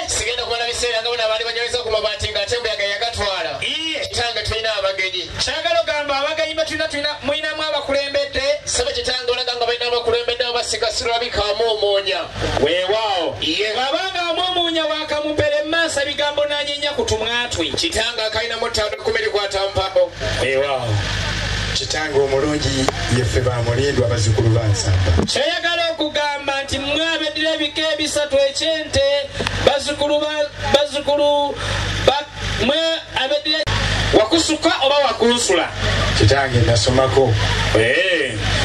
sigenda kubona biseera nga bona bali banyaliza ku mabati nga ate mbuyaga yagatwala kitange tulina abagenyi kyagala ogamba abagenyi betulina mulinamu abakulembedde sebe kitange olaga nga balina abakulembedde abasigasirwa bikaamu omoonya weewaawo abanga amwomuunya wakamupere maaso ebigambo nanyenya kutumwatwe kitange akalinamu ttaano kumiri kwatampao weewaawo kitange omulungi yeffe bamulindwa abazzukulu bansamba kyayagala okugamba nti mwabeddira ebika ebisatu ekyente bazzukulu mwe abeddira wakusuka oba wakunsula kitange nasomako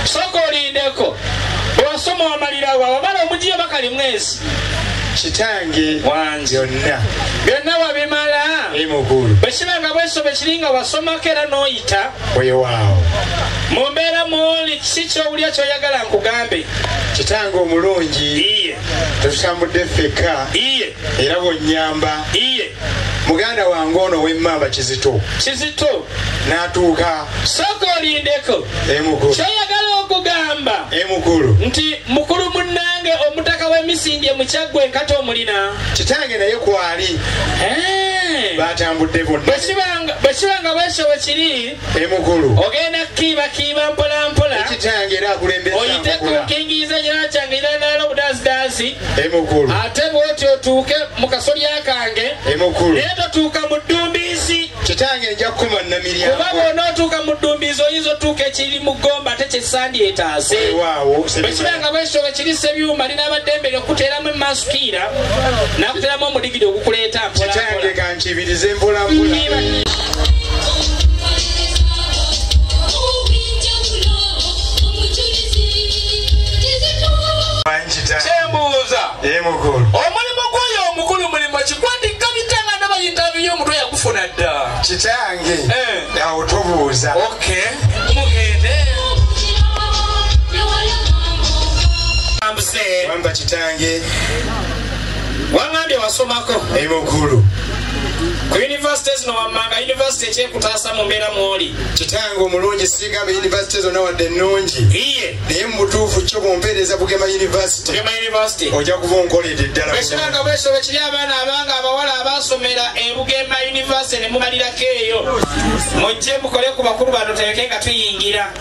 sooka olindeko owasoma wamalirawo wamala omugiyo bakali mwezi kitange byonna wabimala Emikolo bwekibanga bwesobe kiringa wasomako era n'oyita weewaawo mu mbeera mwoli kiki kyowulya kyoyagala nkugambe kitange omulungi tutambudde ffekka era bw'onnyamba muganda wange ono w'emmamba kizito n'atuuka sooka olindeko Emikolo kyoyagala okugamba Emikolo nti mukulu munnange omutaka w'emisinde mukyagwe enkata omulina kitange naye kwali batambudde bonna bwekibanga bwesho wekiri Emikolo ogenda kiiba mpolampola kitange era akulembeza oyiteko kingiriza nyala kyange iranaala obudazidazi Emikolo ate bwoti otuuke mu kasolya kange Emikolo naye totuuka mu ddumbiisi kitange nja kukoma namiryango kuba bw'onootuuka mu ddumbiisi oyinza otuuka ekiri mu ggomba ate kyesandiyetaase bwekibanga bwesho wekiri sebyuma linabaddembere okuteeramu emasukiira nakuteeramu omudigiri ogukuleeta kitange kankibirize mpolampola kyembuuza Emikolo omulimu gwoyo omukulu mulimu kikwandika bitanga n'abayintabiyo omutwe yagufuna dda kitange awo tobuuza mugende wamba kitange wangambye wasomako Emikolo ku yunivasite zino wammanga yunivasite ekyekutaasa mu mbeera mwoli kitange omulungi sigamba yunivasite zonna wadde ennungi naye mu butuufu kyo bwompeereza Bugema yunivasite ojja kuba onkoledde ddala bwekibanga bwesobe kiri abaana abanga abawala abasomera e Bugema yunivasite ne mumalirako eyo mujje mukole ku bakulu bano tereke nga tuyingira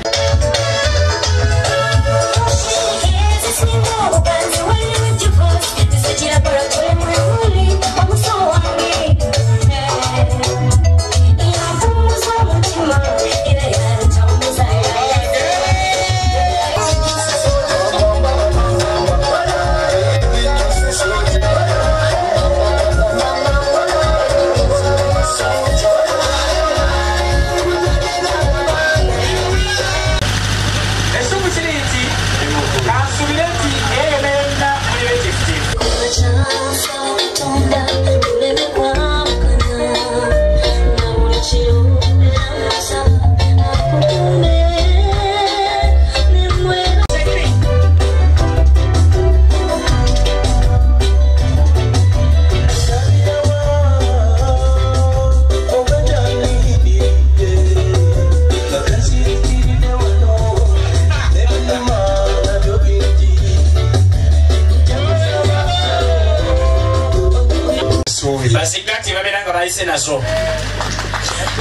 basigati babeeranga bayise nazo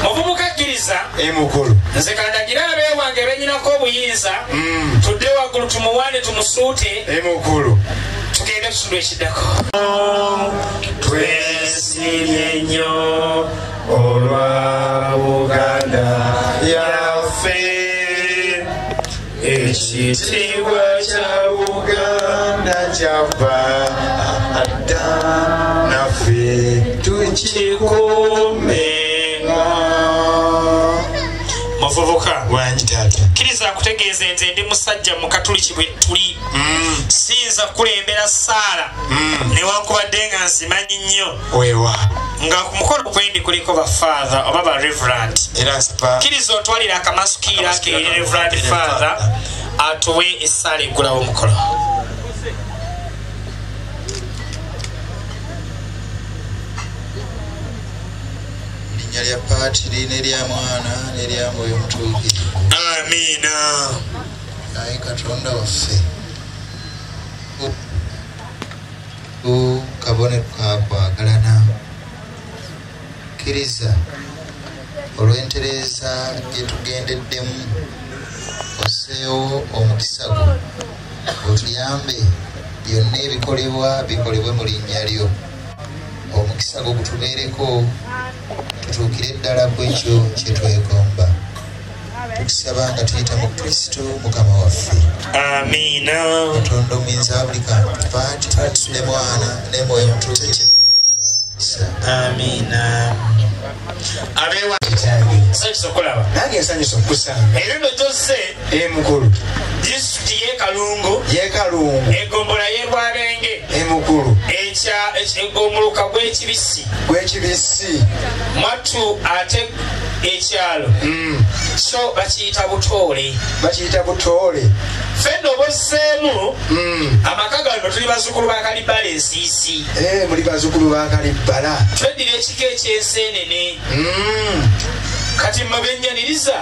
muvubuka kkiriza Emikolo nze kandagira abeewange benyinako obuyinza tudde waggulu tumuwaane tumusuute Emikolo tugende kukitundu ekiddako twesibye nnyo olwa Buganda yaffe ekitiibwa kya Buganda kyava adda naffe tukikuumenga muvubuka wangi taata kkiriza akutegeeza nze ndi musajja mu katuliki bwe tuli siyinza kulembera ssaala newankubadde nga nsimanyi nnyo weewa nga ku mukolo kwendi kuliko bafather oba ba reverend kkiriza otwalira akamasukiira ke eri reverend father atuwe essaala eggulawo omukolo erinnya lya paatiri n'erya mwana n'erya mwoyo omutuukirivu amiina ayi katonda waffe kabonero kakwagalana kkiriza olw'entereza gyetugendeddemu osseewo omukisa gwo otuyambe byonna ebikolebwa bikolebwe mu linnya lyo omukisa gwo gutubeereko tutuukire ddala ku ekyo kyetwegomba tukisaba nga tuyita mu Kristo Mukama waffe. Amiina. Katonda omuyinza buli kantu Paati ne Mwana ne Mwoyo Mutukuvu. Amiina. Abewa sanyusa okulaba nange nsanyusa okusanga erino gyose Emukulu disitulikiti y'Ekalungu egombola y'e Rwabenge Emukulu omuluka gw'ekibisi Mwattu ate ekyalo so bakiyita Butoole fenno obosseemu amaka gano tuli bazzukulu ba Kalibbala ensiisi muli bazzukulu ba Kalibbala tweddira ekika eky'enseenene kati mmabenyaniriza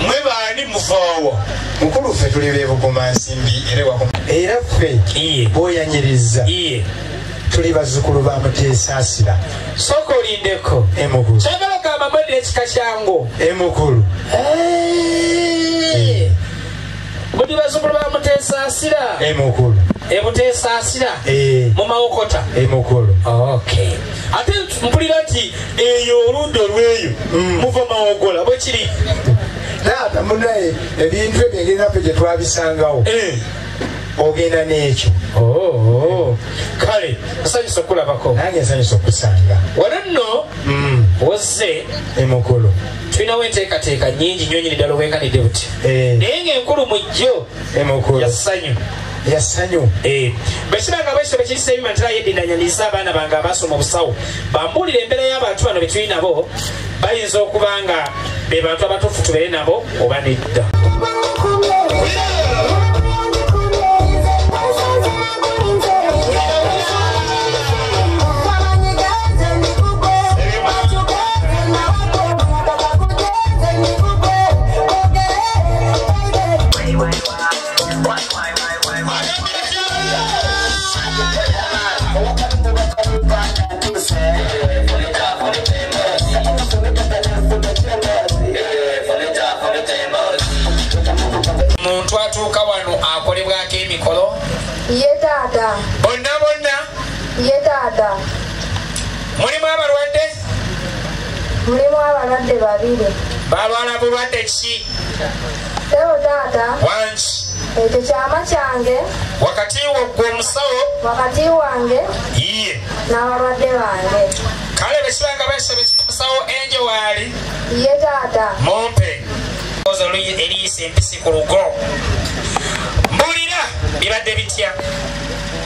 mwe baani muvaawo mukulu ffe tuli beebuguma nsimbi era ffe bw'oyanyiriza tuli bazzukulu ba Muteesaasira sooka olindeko Emukulu kyagala gamba mweddira ekika kyangu Emukulu muli bazzukulu ba Muteesaasira Emukulu Muteesaasira mu Mawokota Emukulu okay ate mpulira nti eyo oludda olweyo muva Mawogola bwe kiri naata munaye ebintu ebyo engeri naffe gye twabisangawo ogenda n'ekyo kale nsanyusa okulabako nange nsanyusa okusanga wano nno wozze Emukulu tulinawo enteekateeka nnyingi nnyo nyini ddala obwenkanidde buti naye ng'enkulu mu jjo Emukulu yasanyu bwekibanga bwekyo bekirisa ebima ntera yeddindanyaniza abaana bange abasoma obusawo bambuulira embeera y'abantu bano be tuli nabo bayinza okuba nga be bantu abatuufu tubeere nabo oba nedda muntu atuuka wano akolebwako emikolo ye taata bonna ye taata mulimu abalwadde mulimu abalwadde babiri balwala bulwadde ki sebo taata wangi ekyo kyama kyange wakati gwe omusawo wakati wange iye n'abalwadde bange kale bekibanga basaba ekiri musawo enje waali ye taata mumpe eriyisa empisi ku lugo mbulira bibadde bitya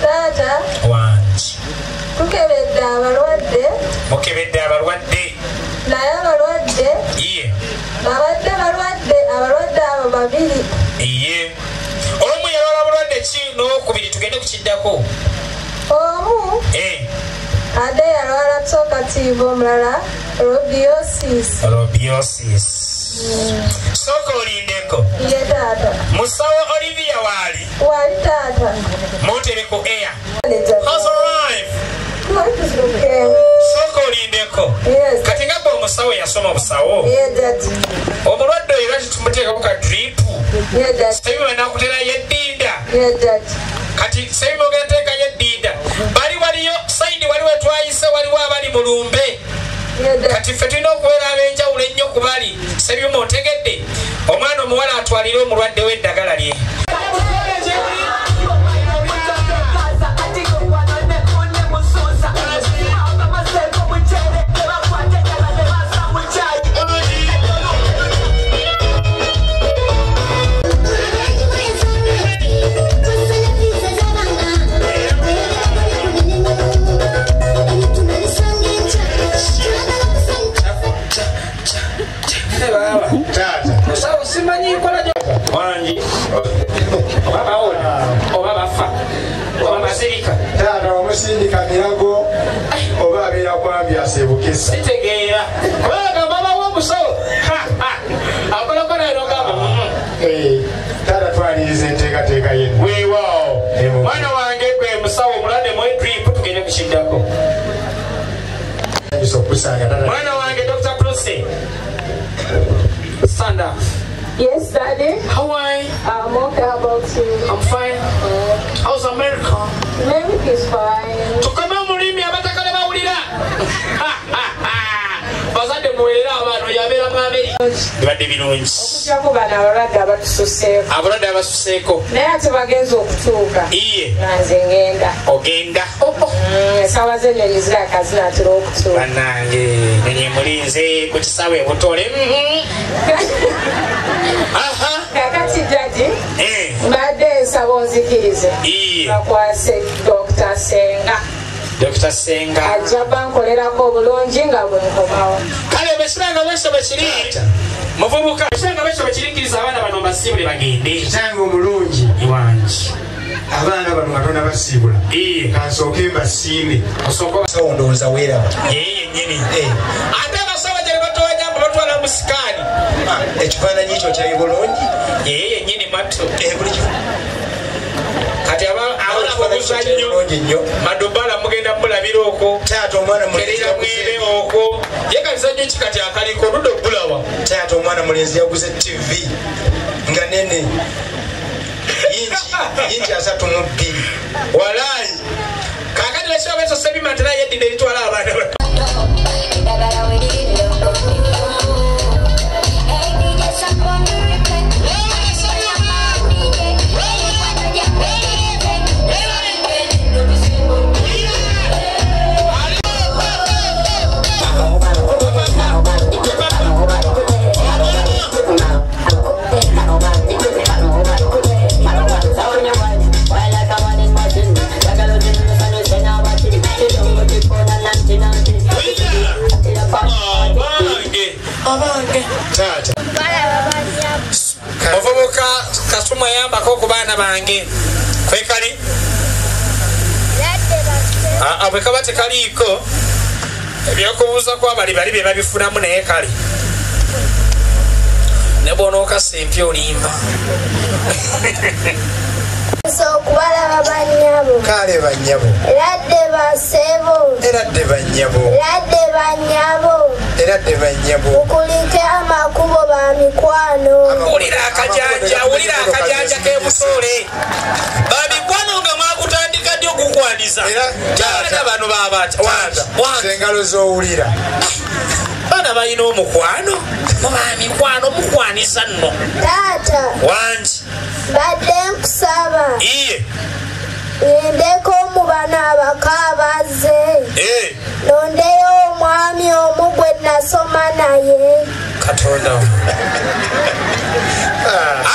taata wangi tukebedde abalwadde mukebedde abalwadde naye abalwadde iye babadde abalwadde abo babiri iye omu yalwala bulwadde ki n'okubiri tugende kukiddako omu ate yalwala tsokatiiva omulala robiosis sooka olindeko ye taata musawo Olivia wali taata mutere ku air has arrived sooka olindeko kati nga gwe omusawo yasoma obusawo omulwadde oyo lwaki tumuteekaku ka dripu sabiba nakutera yeddinda kati sabiba ogenda teeka yeddinda bali waliyo saidi waliwo etwayise waliwo abali mulumbe kati ffe tulina okubeera ab'enjawulo ennyo ku bali sabyuma otegedde omwana omuwala atwalire omulwadde w'eddagala lye omusindika mirago oba abeera kwambyasa ebukesa sitegeera kubanga babawo omusawo akolako naerogamba taata twaniriza enteekateeka yenna weewaawo mwana wange gwe musawo omulwadde mu edrip tugende kukiddako Mwana wange Dr. Bruce. Stand up. Yes, Daddy. How are you? I'm okay. How about you? I'm fine. How's America? America is fine. Tukama mulimi abatakale bawulira. Bazadde muwelera abantu yabera mu America. Bibadde birungi. Okugyako bano abalwadde abatususeeko. Abalwadde abasuseeko. Naye ate bagenza okutuuka. Iye. Nanze ngenda. Ogenda. Essaawa z'ennyonyi ziraka zinaatera okutuuka. Bannange nenye mulinze ku kisaawe e Butole. Kakati Judge, mbadde nsaba onzikirize bakwase Dr. Ssenga. Dr. Ssenga ajja bankolerako obulungi nga bwe nkomawo. Kale besiranga bweso bekiri muvubuka besiranga bweso bekirikkiriza abaana bano basiibule bagende. Kitange omulungi iwangi abaana bano Katonda basiibula kansooke mbasiime osobola ndowooza weeraba yeye nnyini ate abasawo gye batwanyamba batwala mu sikaani ekifaananyi ekyo kyali bulungi yeye nnyini matto buli kati abamuzannyo madubala mugenda mulabira okwo taata omwana kerera mwebe okwo ye kazannyo ki kati akaliko ludde okulawa taata omwana mulenzi yaguze TV nga nene yinji 32 walaayi kakati lesiba beso sebimatera yeddinde litwala abaana ovubuka kasuma yambako ku baana bange kwekali bwe kaba tekaliiko ebyokubuuza kwa bali bye babifunamu naye kali ne bw'onookasimpya olimba okubalaba bannyabo kale bannyabo eradde basebo eradde bannyabo eradde bannyabo eradde bannyabo mukulike amakubo ba mikwano wulira akajanja k'ebusoole bamikwano nga mwakutandika ddi okukwaniza taata bano engalo z'owulira baana balina omukwano mubamikwano mukwaniza nno taata wangi badde nkusaba iye ngendeko mu bano abako abazze nondeyo omwami omu gwe nasoma naye katonda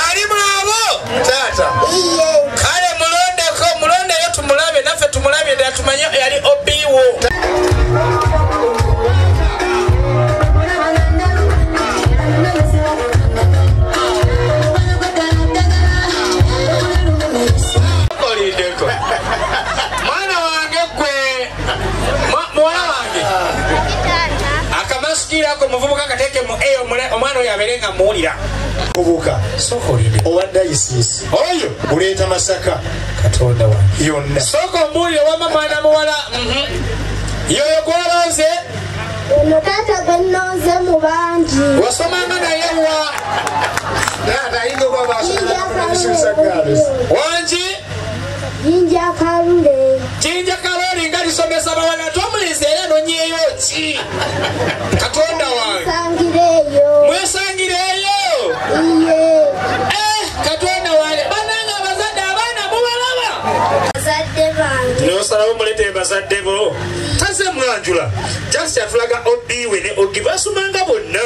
alimu abo taata iye kale mulondeyo tumulabe naffe tumulabye ddala tumanye yali obiwo mwana wange gwe muwala wange akamasikirako muvubuka kateeke mu eyo omwana oyo abeere nga muwulira muvubuka owa dayisisi oyo guleeta masaka katonda wange yonna sooka omuwulire wama mwana muwala yoyo gwolonze ono taata gwe nnonze mu bangi wasomanga naye wa taata ayinza okuba basomaisuusa wangi Jinja Kalule. Jinja Kalule nga lisomesa bawala tomulize era nonyeyo ki katonda wange Sangireyo. Mwesangireyo Iye. katonda wange bananga abazadde abaana mubalaba Bazadde bange nosalawo mulete bazadde bo taze Mwanjula just yatulaga obiwe ne ogi basomanga bonna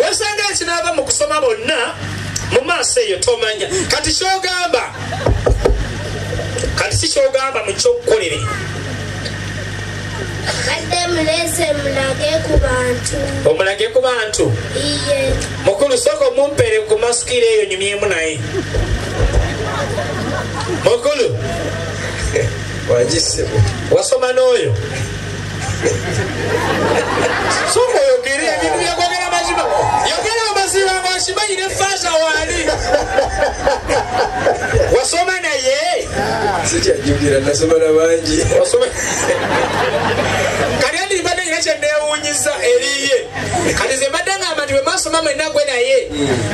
wasanga ekinaava mu kusoma bonna mu maaso eyo tomanya kati kyogamba kati si kyogamba mu kyokkolere Badde mulese mulage ku bantu. omulage ku bantu Iye. mukulu soko mumpere ku masikire eyo nyumyemu naye mukulu wagissebo wasoma n'oyo soko yogere ebintu byakwogera mazima yogera amazima ng'akimanyire faasa waali wasoma naye sikyajjukira nasoma na bangi kali andi mbadde nyina kyenneewo kyewuunyiza eriye kati ze mbadde ngamba nti bwe masoma mwenna gwe naye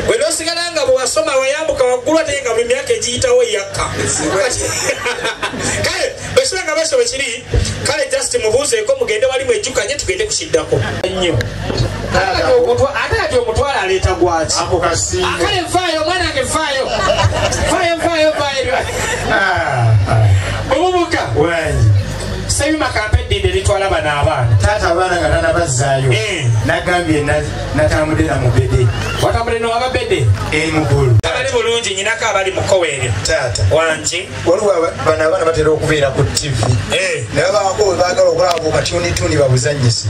bwe nosigala nga bwe wasoma wayambuka waggulu ate nga buli myaka egiyitawo yakka kale bwekiba nga basoma kiri kale just mubuuzeeko mugende wali mwejjukanye tugende kukiddako nnyo ate ati omutwala aleeta gwaki kale nfaayo omwana wange nfaayo obubuka sebima kampedinde litwala bano abaana taata abaana nga tanabazaayo nagambye natambulira mu bede watambule nowaba bede mukulu abali bulungi nyinako abali mukoweere taata wangi waliwo bano abaana batera okubeera ku tv naye baako we baagala okulaba katunituni babuzanyise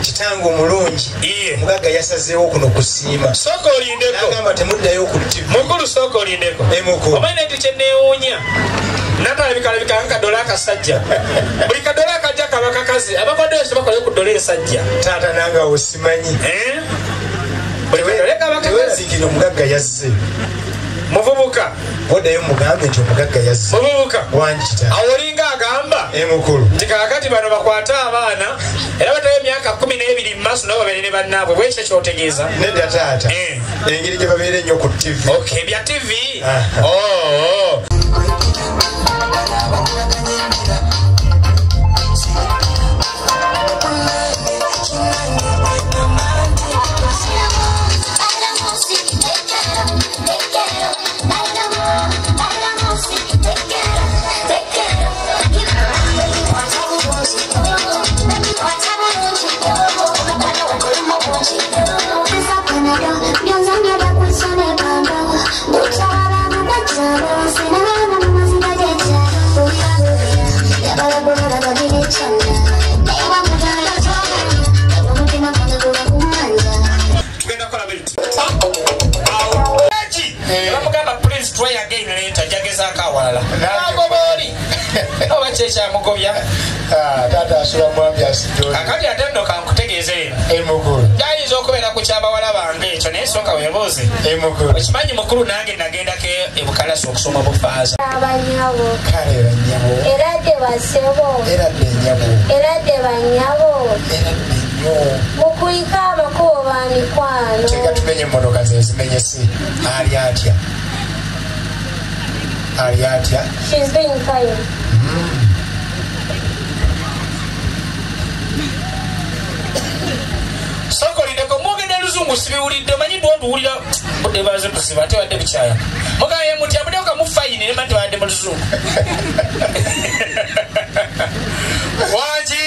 kitange omulungi omugagga yasazeewo kuno kusiima sooka olindeko nagamba temuddayo ku tv mukulu sooka olindeko mukulu omanyi nti kyenneewuunya natalabika nkaddola akasajja buli kaddola akajja kaba kakazi abakodeyo tebakoleyo ku ddola esajja taata nange awo simanyi buli kaddola kaba kakazi teweeraliikirira omugagga yazze muvubuka oddayo mugambe nti omugagga yazze muvubuka wangi kita awo olinga agamba mukulu nti kakati bano bakwate abaana era batayo emyaka 12 mu maaso nabo babeere ne bannaabwe bwekyo kyotegeeza nedda taata engeri gye babeera ennyo ku tv bya tv kyamugobya taata asula mwambi asidoni kakati ate nno kankutegeeze mukulu gyayinza okubeera ku kyabawala bange ekyo naye sooka weebuuze mukulu okimanyi mukulu nange nagendako ebukalasi okusoma bufaaza abanyabo kale banyabo eradde basebo eradde enyabo eradde banyabo eradde nnyo mukuyika amakubo ba mikwano teka tumenye emmotoka zezimenyese ali atya she's doing fine sokolideko mwogenda luzungu sibiwulidde manyi donduwulira budde baze tusiba ate wadde bukyaya mugaye muti abuddeko mufayini nema nti wadde mu luzungu wangi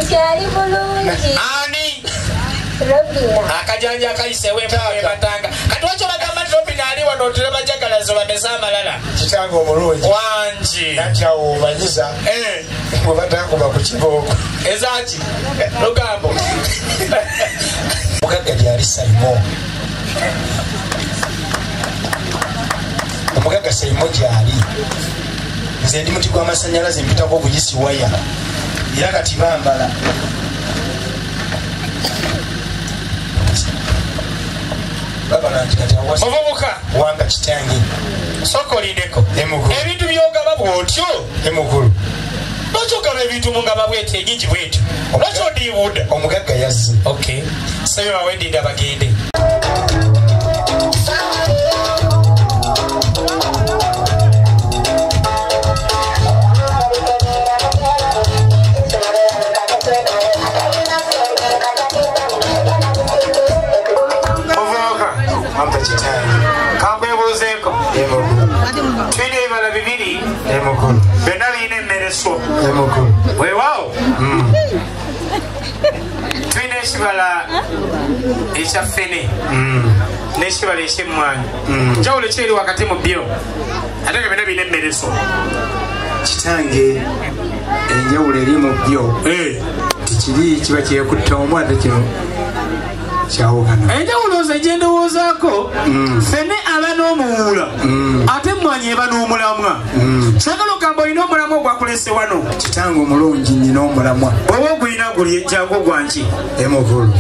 nkyali bulungi ani Robina akajanja akayiseewo ematanga kati wakyo bagamba nti Robina ali wano otule bajagalazo badesa amalala kitange omulungi wangi nakyawo omanyiza bwe batakuba ku kibooko ezaki lugambo omugagga gyali saimo omugagga saimo gyali nze ndi muti gw'amasanyalaze mpitako oguyisi waya era kati bambala muvubuka wanga kitange sokolideko ebintu byogaba bwotyo emukulu lwaki ogaba ebintu mungaba bwetyo enyingi bwetyo lwaki odiibuuda omugagga yazze sabe bawendinda bagende kankwebuuzeeko tulina ebibala bibiri byonna birina emmereso weewaawo tulina ekibala ekya ffene n'ekibala ekyemmwanyi njawulo kyeri wakati mu byo ate nga byonna birina emmereso kitange enjawulo eri mu byo tikiri kiba kyekutta omu ate kino kyawukana enjawulo ze gyendowoozaako ffene aba n'omuwuula ate emmwanyi eba n'omulamwa kyagala ogamba olina omulamwa ogwakulese wano kitange omulungi nyina omulamwa oba ogulina guli ejjangu gwanki emukulu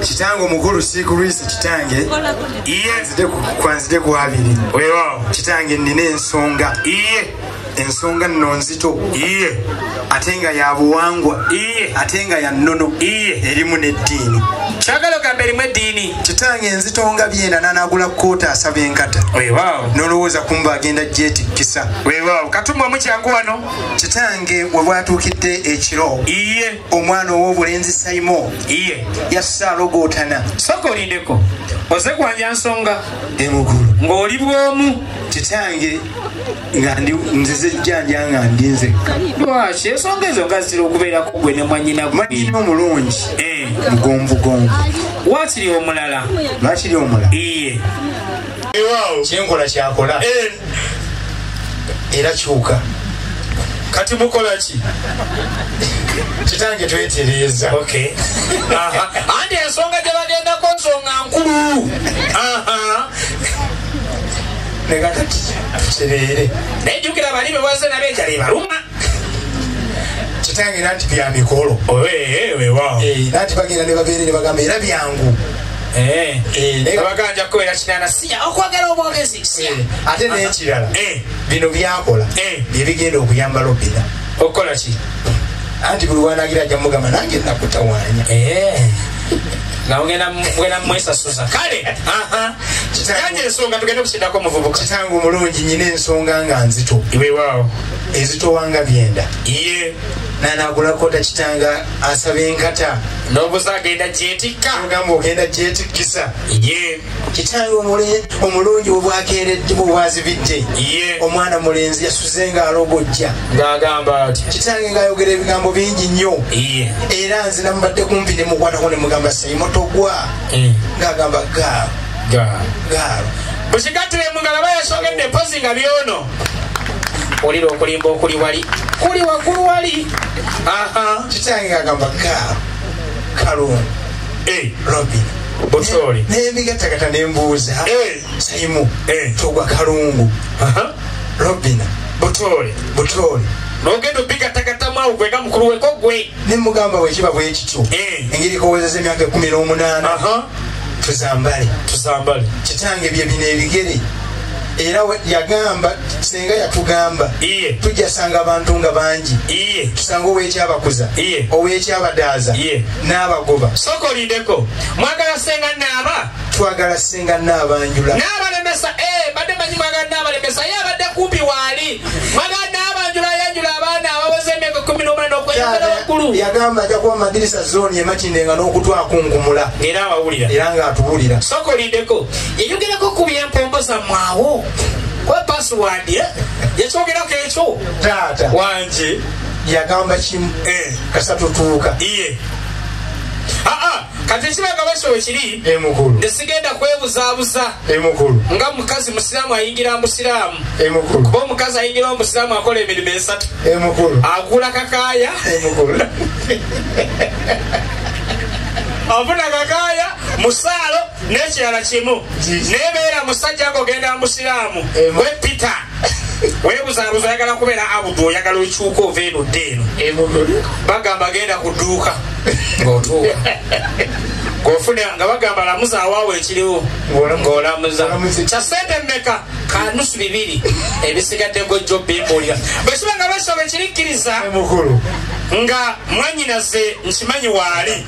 kitange omukulu sikulwisi kitange kwanzide ku abiri weewaawo kitange nina ensonga ensonga nno nzito ate nga ya buwangwa ate nga ya nnono erimu n'eddiini. Kyagala ogambe erimu eddiini. Kitange enzito nga byena n'anagula kkoota asaba enkata. N'olowooza kumba agenda gyetikkisa. Katumba omukyangu wano. Kitange we bwatuukidde ekiro omwana ow'obulenzi Saimo yasse alogootana. Soka olindeko oze kwanja nsonga Emukulu ng'oli bw'omu. Kitange nga nzize jjanja nga ndi nzekka. Lwaki ensonga ezo nga zitera okubeerako gwe ne mwanyina mwanyina omulungi mugonvugonvu. Waakiri omulala lwakiri omulala kyenkola kyakola era kyuka. kati mukola ki? Kitange twetereeza. Anti ensonga gye bagendako nsonga nkulu. Nekakati tutereere. Naye jjukira bali be bwaze nabo enjala ebaluma. Kitange nanti bya mikolo. Nanti bagenda ne babeere ne bagamba era byangu. Baganja kubeera kinana siya okwagala obwogezi. Ate n'ekirala bino byakola bye bigenda okuyamba Lobina. Okola ki? Anti buli wanagira ajja mugamba nange nakutawaanya. Nga ogenda mwesasuza. Kale kyange ensonga tugende kusindako omuvubuka. Kitange omulungi nyina ensonga nga nzito. Ezitowanga byenda. N'anagula kkoota kitanga asaba enkata. N'obuza agenda gyetikka. Ogamba ogenda gyetikkisa. Kitange omulungi we bwakeeredde bwe bwazibidde. Omwana mulenzi yasuze ng'alogojja. Ng'agamba ati. Kitange ng'ayogera ebigambo bingi nnyo. Era nze namubadde kumpi ne mukwatako ne mugamba Saimo togwa. Ng'agamba gaalo. Bukigattiremu nga laba yasogedde mpozi nga byono. Olira okulimba okuli wali. Kuli waggulu wali. Kitange ng'agamba gaalo. Kalungu. Robin. Botoli. N'ebigattagatta ne mbuuza. Saimo togwa Kalungu. Robina. Botoli. N'ogenda obigattagattamu awo gwega mukulu weko gwe. Ne mugamba wekiba bwe kityo. Engeri kowezeza emyaka 18. Tuzambale. Kitange bye bino ebigere. Era yagamba Ssenga yatugamba tujja sanga abantu nga bangi tusanga ow'ekyabakuza ow'ekyabadaaza n'abagoba. Soko olindeko mwagala Ssenga naaba. Twagala Ssenga Naabanjula n'abalemesa badde manyi mwagala n'abalemesa ye abadde kumpi waali mwagala n'abanjula yanjula abaana abaweza emyaka 18 n'okweyongera waggulu. Yagamba ajja kuba madirisa zooni ematindenga n'okutwakunkumula era abawulira era ng'atuwulira. Soko olindeko yayogerako ku byempombo zammwawo kwa password yakyogerako ekyo taata wanje yagamba kimu kasatutuuka. kati ekibaga basho ekiri Emukulu nesigenda kwebuzaabuza nga mukazi musiraamu ayingira musiraamu kuba omukazi ayingira omusiraamu akola emirimu esatu. Agula kakaaya avuna kakaaya musaalo n'ekirala kimu nebeera musajja ng'ogenda musiraamu wepita webuzaabuza oyagala kubeera abudu oyagala okyuka ova eno dde eno bagamba agenda ku dduuka ng'otuuka ng'ofuna nga bagamba lamuza awaawo ekiriwo ng'olamuza kya sente mmeka kanusu 2 ebisigadde gojjo bimbuulira bwe kiba nga basoba ekirikkiriza nga mwanyinaze nkimanyi waali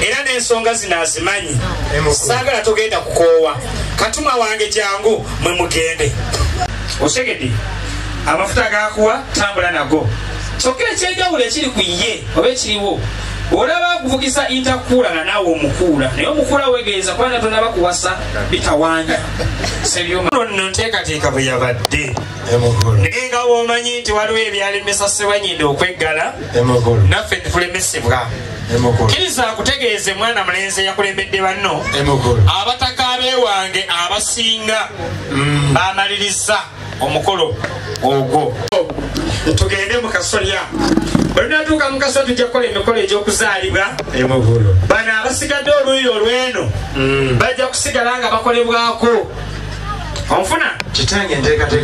era n'ensonga zino azimanyi saagala togenda kukoowa katuma wange jangu mwe mugende osegedde amafuta gakuwa tambula nago kyokka ekyenjawulo ekiri ku ye oba ekiriwo olaba akuvugisa intakuula nga naawe omukuula naye omukuula wegeeza kubanga tonaba kuwasa bitawanya sebyonno nteekateeka bwe yabadde naye nga bwomanyi nti waliwo ebyalemesa Ssebanyinde okweggala naffe tulemesebwa kkiriza akutegeeze mwana mulenzi yakulembedde banno abataka abeewange abasinga bamaliriza omukolo ogwo. Tugende mu kasolya olunatuuka mu kasolya tujja kukola emikolo egy'okuzaalibwa bano abasigadde oluuyi olw'eno bajja kusigala nga bakolebwako onfuna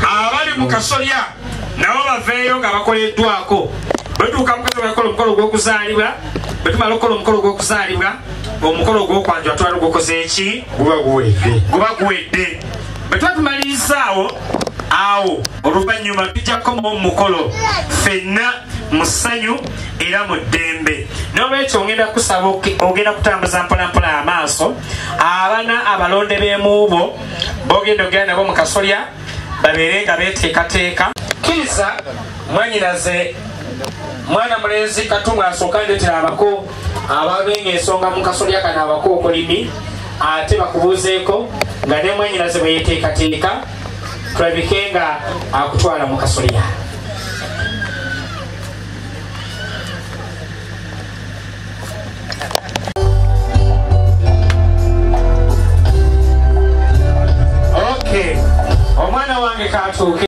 abali mu kasolya nabo baveeyo nga bakoleddwako bwetuuka mu kasolya bakola omukolo gw'okuzaalibwa bwetumala okukola omukolo gw'okuzaalibwa omukolo ogw'okwanjula twali gukoze eki guba guwedde bwe tuba tumalirizzaawo awo oluvannyuma tujja kukomawo Omukolo ffenna mu ssanyu era mu ddembe. N'olwekyo ngenda kusaba ogenda kutambuza mpolampola amaaso abaana abalonde b'emuubo b'ogenda ogenda nabo mu kasolya babeere nga beeteekateeka. Kkiriza mwanyinaze mwana mulenzi Katunga asooka ndeetera abako ababenga ensonga mu kasolya kano abako okulimi ate bakubuuzeeko nga ne mwanyinaze bwe yeeteekateeka tulabike nga akutwala mu kasolya. Okay, omwana wange katuuke.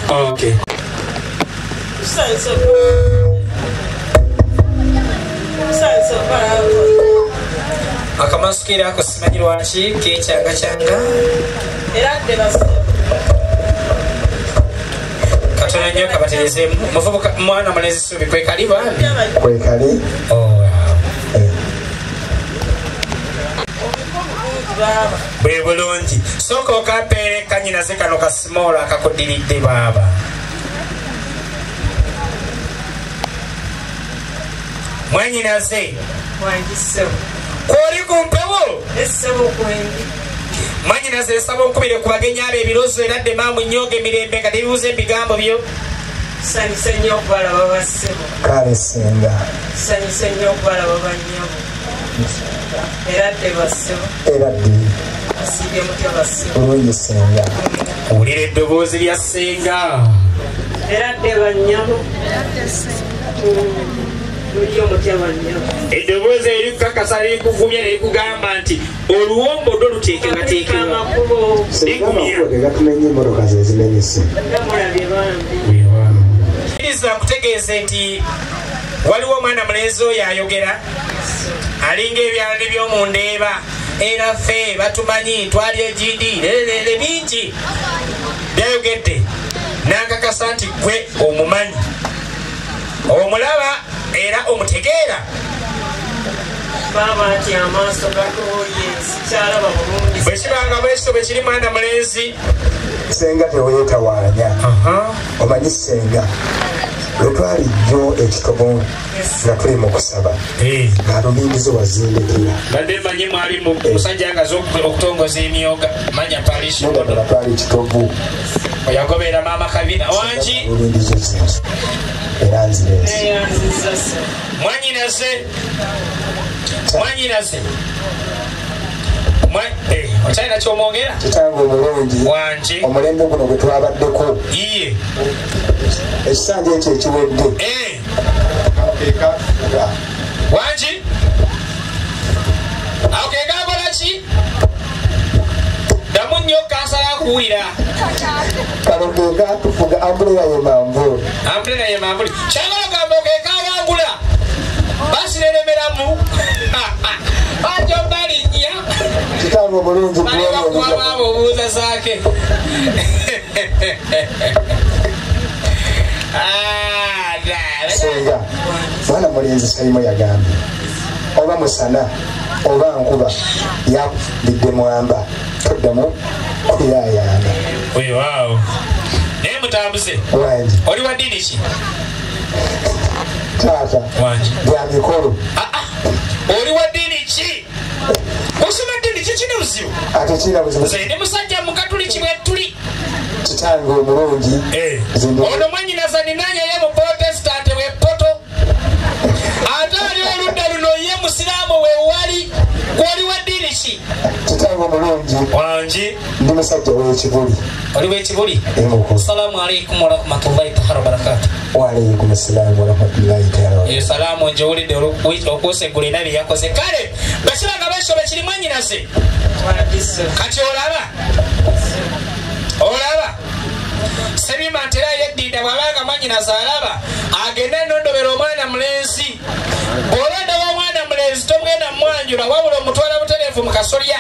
Okay. Akamasikira ako simanyi lwaki kekyanga katono nnyo kabatereze muvubuka mwana mulenzi Subi kwekali bambi kwekali bwe bulungi sooka okapeere kanyinaze kano kasimoola akakudiridde baaba. Mwanyinaze kwoli kumpewo mwanyinaze esaba okubire ku bagenyi abo ebirozo era dde maamu nnyoga emirembe nga tebibuuza ebigambo byo. Sanyuse nnyo okubalaba bassebo kale Ssenga sanyuse nnyo okubalaba bannyabo era dde bassebo era dde asiibye mutya bassebo bulungi Ssenga owulira eddoboozi lya Ssenga era dde bannyabo luli omutya bannyabo eddoboozi erikukakasa lirikuvumya nerikugamba nti oluwombo ddo luteekebwateekebwa amakubo gatumenye emmotoka zezimenyese namulabye bambi iriza nkutegeeze nti waliwo omwana mulenzi oyo ayogera alinga ebyalo by'omundeeba era ffe batumanyi twali egidi lelele bingi byayogedde nankakasa nti gwe omumanyi omulaba era omutegeera baba nti amaaso gatuulye sikyalaba bulungi bwe kibanga bwekito bwe kiri mwana mulenzi Ssenga teweetawaanya omanyi Ssenga lwe twali jjo ekitobo nga tuli mu kusaba ng'alubindizo wazindikira badde manyi mwali musajja ngaze okutongoza emyoga manya mudala twali ekitovu oyagobeera maama kabina wangi lubindizo zinzo era nzireesi mwanyinaze okyalina kyomwogera kitange omulungi wangi omulembe guno gwe twabaddeko iye ekisanja ekyo ekiwedde wangi awo kegakola ki damu nnyo kansala akuwulira kano keka tufuga ambulera ye manvulu ambulera ye manvulu kyagala gamba okekabangula basi neremeramu bajobalinnya kitange omulungi balibakuwabaabo obuuza zaake Ssenga mwana mulenzi Sayimo yagambye oba musana oba nkuba yakubidde mwamba toddamu kuyayaana wewaawo naye mutambuze wangi oli wa ddiini ki taata wangi bya mikolo oli wa ddiini ki osoma ddiini ki kina buzibu ate kina buzibu ndi musajja mukatuliki bwe tuli kitange omulungi ono mwanyinaza ninanya ye mu protestante wepoto ate ali oludda luno ye musiraamu wewali gwoli Adiniki. Kitango mulungi. Wanji. Ndi musajja w'ekibuli. Oli w'ekibuli? Emikolo. Assalamu alaikum wa rahmatullahi wa barakatuh. Wa alaikum assalam wa rahmatullahi ta'ala. Ye salamu njowulidde okwosegula era bye yakoze. Kale bakibanga bashobe kiri mwannyinaze. Kati olaba Sebima ntera yeddinda bwabanga mwannyinaze alaba agende nondobera omwana mulenzi. Olanda w'omwana mulenzi tomugenda Mwanjula wabula omutwala butereevu mu kasolya.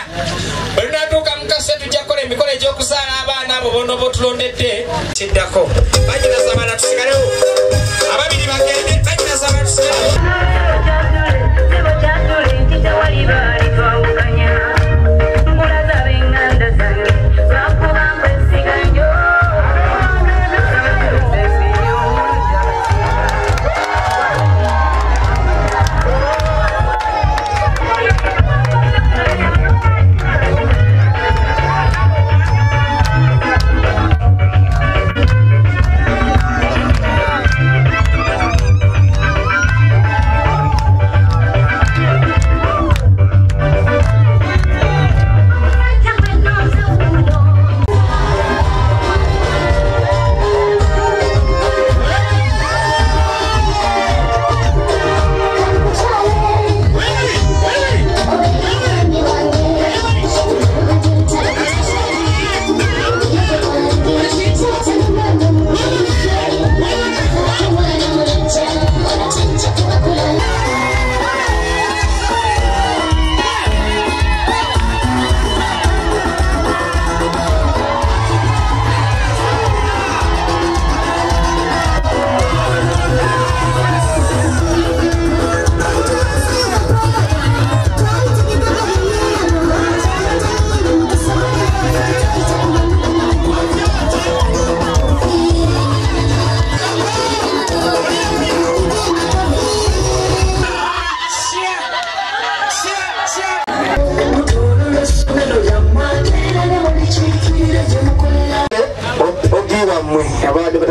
Bwe lunatuuka mu kase tujja kukola emikolo egy'okuzaala abaana abo bono botulondedde kiddako. Mwannyinaze abaana tusigalewo. Ababiri bagende mwannyinaze abaana tusigalewo.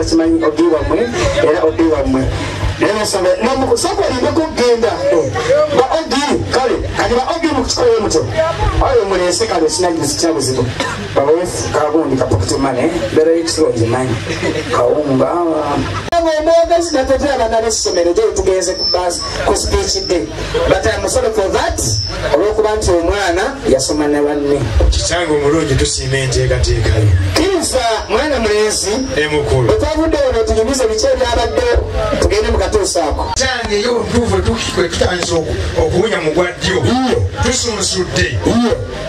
Simanyi ogiwa mwe era ogiwa mwe neno sanga no soko limeko genda ba ogi kale kali ba ogi mu kikoyo muto ayo mwe sekale sinagi sikyago zito baba wefu kabundi kapokete mane bere extra jimani kaunga mwoga zinatetera bana lesomero je tugeze ku bus ku speech day but I'm sorry for that olwokuba nti omwana yasoma ne banne kitango mulungi tusimente katika kinza mwana mulenzi Emikolo otavudde ono tunyumize bice byabadde tugende mu katuusa ako tange yo ntuve tukikwe tutanze okuwunya mu gwaddyo tusunsudde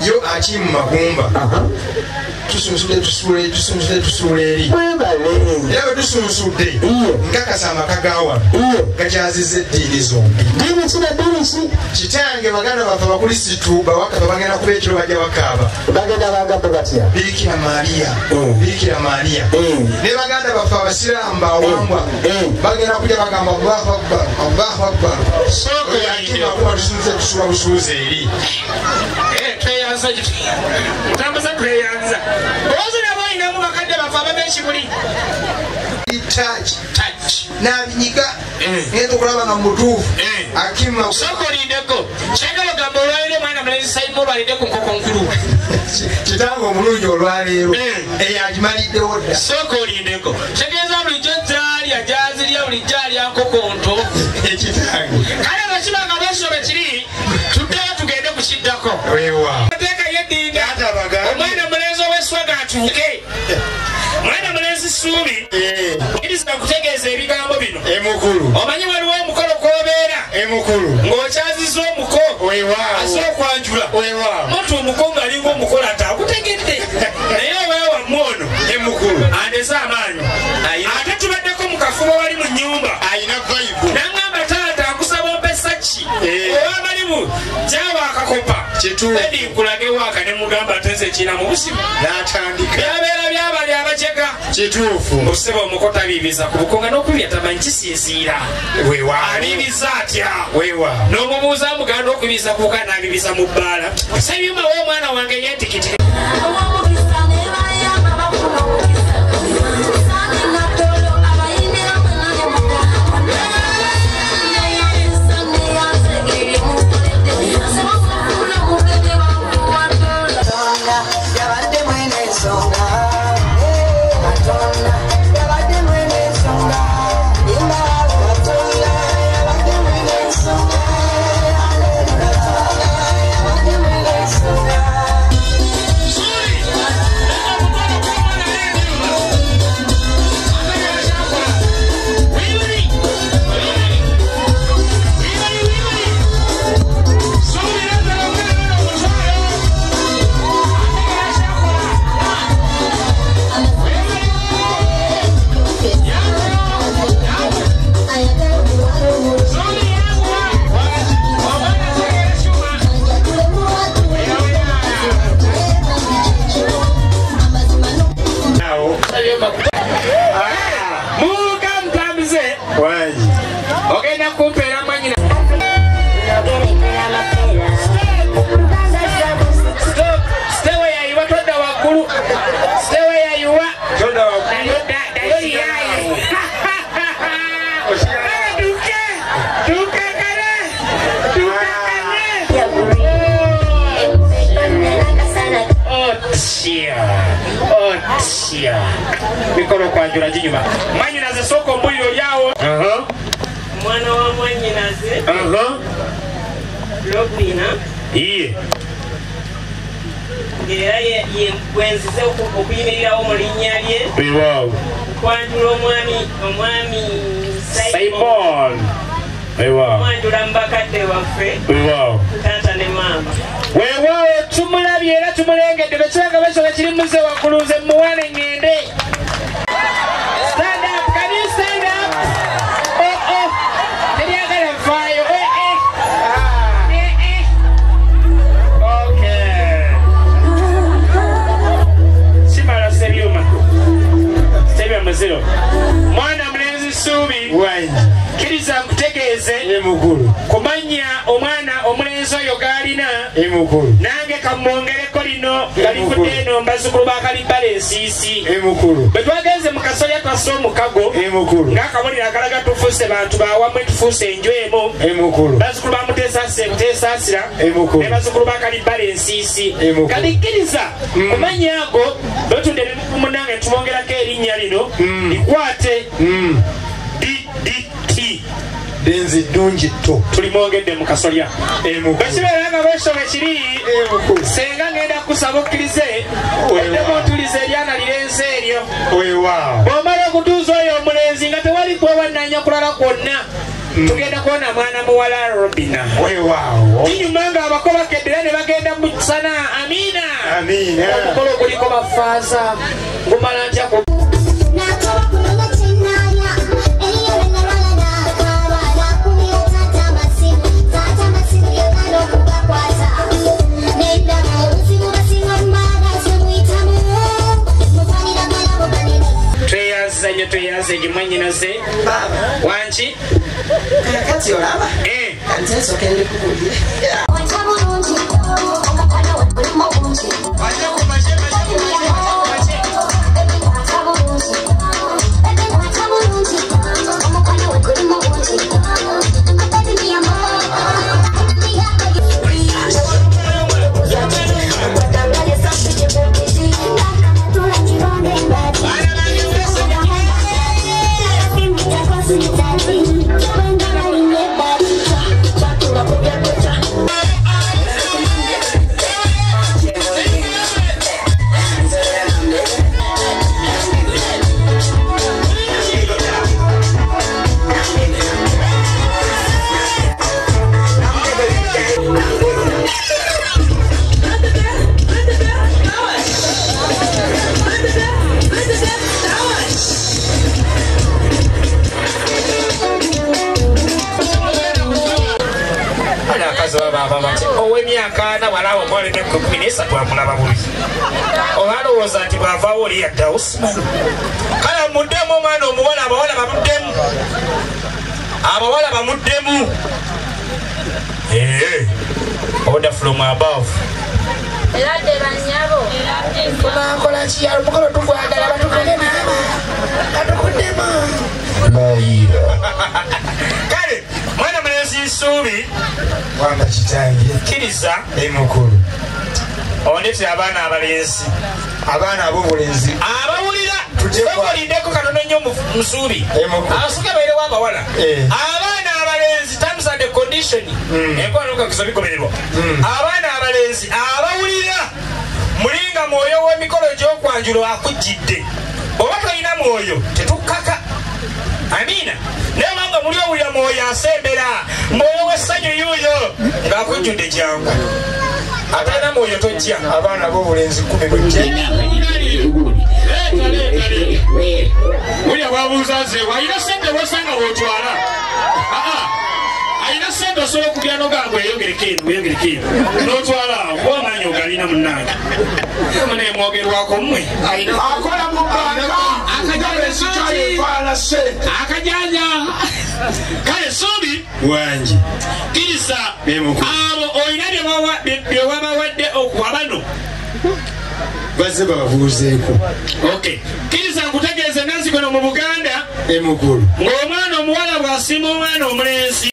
yo akimu magumba tusunsudde tusuule eri era tusunsudde nkakasa amakagawa gakyazizza eddiini zombi kitange baganda baffe abakrisitu bawaka bagenda kuba ekiro bajja bakaaba bagenda bagambe batya birikira mariya ne baganda baffe abasiraamu bawangwa bagenda kujja bagamba Allahu Akbar soko yakimakuba tusunze tusula busuuzi eri tweyanza mutambuza tweyanza ozi nabo inamu bakadde baffe ababekibuli touch nabinyiga ngenda okulaba nga mutuufu akima soko lindeko kyagala gamba olwaleero mwana mulenzi saimu olwalidde ku nkoko nkulu kitange omulungi olwaleero eyagimaliddewo dda soko lindeko kitegeeza bulijjo gyalya gyazirya bulijjo alya nkoko nto ekitange kale bakibanga bwesobe kiri tuddeyo tugende kukiddako ateeka yeddinda omwana mulenzi ow'eswaga atuuke mwana mulenzi suubi iriza kutegeeza ebigambo bino Emikolo omanyi waliwo omukolo kwobeera Emikolo ng'okyaziza omuko asa okwanjula mutu omuko ng'alinga omukolo ate akutegedde naye oweewammu ono Emikolo andeze amaanyi ate tubaddeko mu kafubo wali mu nnyumba nangamba taata akusaba ompesa ki owamalimu gyawa akakopa edi nkulage waaka ne mugamba ateze ekina mu busimu n'atandika byabeera byabali abajega kituufu oseba omuko tabiibiza ku bukonga n'okubya tamanyi kisinziira abiibiza atya n'omubuuza muganda okubiiza ku buka n'abiibiza mu bbaala sabyuma w'omwana wange yentikiti otya Emikolo kwanjula ginyuma Mwanjulaze sooka ombuliro lyawo Mwana wa Mwanjulaze Lobina iye era bwenzize okuyimirirawo mu linnya lye kwanjula omwami Simon Mwanjula mu bakadde waffe taata ne maama weewaawo tumulabye era tumulengedde bekiranga besoga kiri muze wagguluze muwane ngende stand up can you stand up teryagala nfaayo simala sebyuma muziro mwana mulenzi Suubi kiriza nkutegeeze kumanya omwana omulenzi oyo gaalina nange kamwongereko lino galivudde eno mbazukulu bakalibbala ensiisi bwe twagenze mu kasolya twassa omukago ng'akabonero akalaga tufuuse bantu bawamu tufuuse enju emu bazukulu bamuteesaasira ne bazukulu bakalibbala ensiisi kalikkiriza kumanya ago lwetunda ebibuku munange tumwongerako erinnya lino likwate DDT denzi ddungi tto tulimwongedde mu kasolya bekibeera nga bwesobe kiri senga ngenda kusaba okkirize oddemu otuliza eryana lirenze eryo bw'omala okutuuza oyo omulenzi nga tewali kwewannanya kulala kwonna tugenda kuwona mwana muwala Robina kinyuma nga abako bakeddera ne bagenda mu kusana amiina omukolo guliko bafaaza gumala ntya tweyaze gimwanyinaze wanki kati olaba kanti nsooka ndi kubuulira ow'emyaka nawalawo omwalina ekkumi n'esatu amulaba bubi obalowooza nti bwavaawo oli yaddawo simanyi kale muddemu omwana omuwala abawala bamuddemu order from above eradde banyabo tunakola kiyalo mukolo tugwagala batukudema kale mwana mulenzi Suubi wamba kitange kiriza Emikolo onete abaana abalenzi abaana abobulenzi abawulira tukolindeko katono nnyo Musuubi abasuka bairewo abawala abaana abalenzi terms and condition enkwanokakizo bigobererwa abaana abalenzi abawulira mulinga mwoyo w'emikolo gy'okwanjula akujjidde oba tolina mwoyo tetukkaka amiina naye banga muli owulira mwoyo asembera mwoyo w'essanyu yuuyo ng'akujjudde jangu atalina mwoyo tojja abaana b'obulenzi 10 mulya bwabuuza nzeewa alina sente bwosanga wootwala alina sente osobola okugera nogamba weyongereko eno n'otwala ng'amaanyi ogalina munnange muneemwogerwako mmwe akola mu bbanga akajanja kale Suubi wangi kiriza abo olina bye wabawadde okuwa bano bazze bababuuzeeko kiriza nkutegeeze nazikono mu Buganda Emikolo ng'omwana omuwala bw'asiima omwana omulenzi